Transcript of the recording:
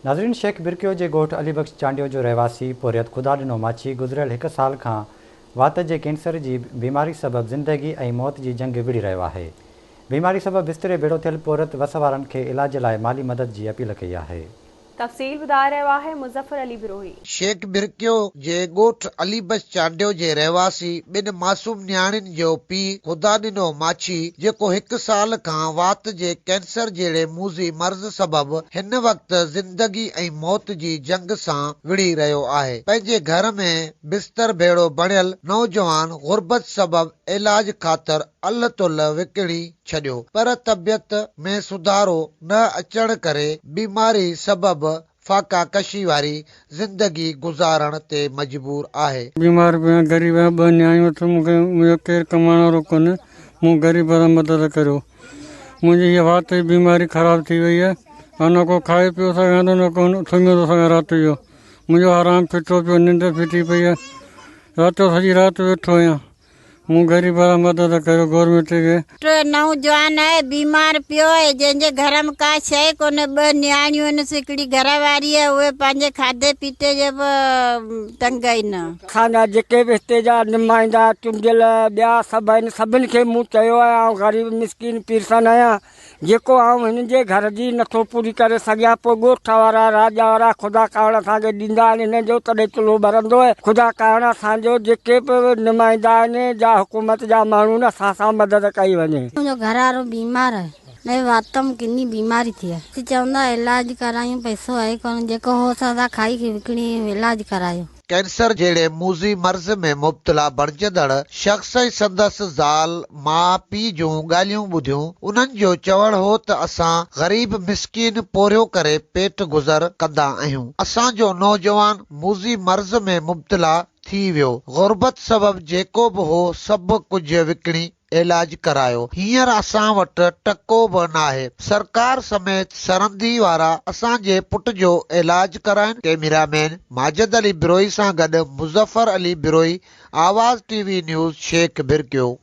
नाज़रीन, शेख बिरकियो जे ॻोठ अलीबख्श चांडियो जो रहवासी पोरियत ख़ुदा ॾिनो माछी गुज़िरियल 1 साल खां वात जे कैंसर जी बीमारी सबबु ज़िंदगी ऐं मौत जी जंग विड़ी रहियो आहे। बीमारी सबबु बिस्तरे बेड़ो थियल पोरियत वस वारनि खे इलाज लाइ माली मदद जी अपील कई आहे। तफ़सील ॿुधाए रहियो आहे मुज़फ़र अली बिरोही। शेख बिरकियो जे ॻोठ अलीबख्श चांडियो जे रहवासी ॿिनि मासूम न्याणियुनि जो पीउ ख़ुदा ॾिनो माछी जेको 1 साल खां वात जे कैंसर जहिड़े मूज़ी मर्ज़ सबबु हिन वक़्तु ज़िंदगी ऐं मौत जी जंग सां विड़ी रहियो आहे। पंहिंजे घर में बिस्तर भेड़ो बणियल नौजवान गुर्बत सबबु इलाज ख़ातिर अल तुल विकिणी छॾियो, पर तबियत में सुधारो न अचण करे बीमारी सबबु फाका कशी वारी जिंदगी गुजारण ते मजबूर आहे। बीमार पिया गरीब आहियां, 2 न्याणियूं अथव, मूंखे मुंहिंजो केरु कमाइण वारो कोन्हे, मूं ग़रीब सां मदद करियो। मुंहिंजी हीअ वात जी बीमारी ख़राब थी वई आहे, न को खाए पियो सघां थो, न को सुम्हियो थो सघां राति जो। मुंहिंजो आराम फिटो पियो, निंड फिटी पई आहे, राति जो सॼी राति वेठो आहियां। मूं ग़रीब सां मदद करियो गवर्नमेंट खे। नौजवान आहे, बीमार पियो आहे, जंहिंजे घर में का शइ कोन्हे। 2 न्याणियूं आहिनि, हिकिड़ी घर वारी आहे, उहे पंहिंजे खाधे पीते जे बि तंग आहिनि। असांजा जेके बि हिते जा नुमाइंदा चूंडियल ॿिया सभु आहिनि, सभिनि खे मूं चयो आहे आउं ग़रीब मिसकिन पीरसन आहियां, जेको आउं हिननि जे घर जी नथो पूरी करे सघियां। पोइ ॻोठ वारा राजा वारा ख़ुदा कारण असांखे ॾींदा आहिनि, हिन जो तॾहिं चुल्हो ॿरंदो आहे। ख़ुदा कारण असांजो जेके बि नुमाइंदा आहिनि जा हुकूमत जा माण्हू न असां सां मदद कई वञे। मुंहिंजो घर वारो बीमार आहे, नए वात में किनी बीमारी थी आहे, चवंदा इलाज करायूं, पैसो आहे कोन, जेको हो असां खाई विकिणी इलाज करायो। कैंसर जहिड़े मूज़ी मर्ज़ में मुब्तला बणजंदड़ शख़्स ऐं संदसि ज़ाल माउ पीउ जूं ॻाल्हियूं ॿुधियूं। उन्हनि जो चवण हो त असां ग़रीब मिसकीन पोरियो करे पेट गुज़र कंदा आहियूं। असांजो नौजवान मूज़ी मर्ज़ में मुब्तला थी वियो, गुर्बत सबबु जेको बि हो सभु कुझु विकिणी इलाज करायो। हींअर असां वटि टको बि नाहे। सरकार समेत सरहदी वारा असांजे पुट जो इलाज कराइनि। कैमरामैन माजिद अली बिरोही सां गॾु मुज़फ़र अली बिरोही, आवाज़ TV न्यूज़, शेख बिरकियो।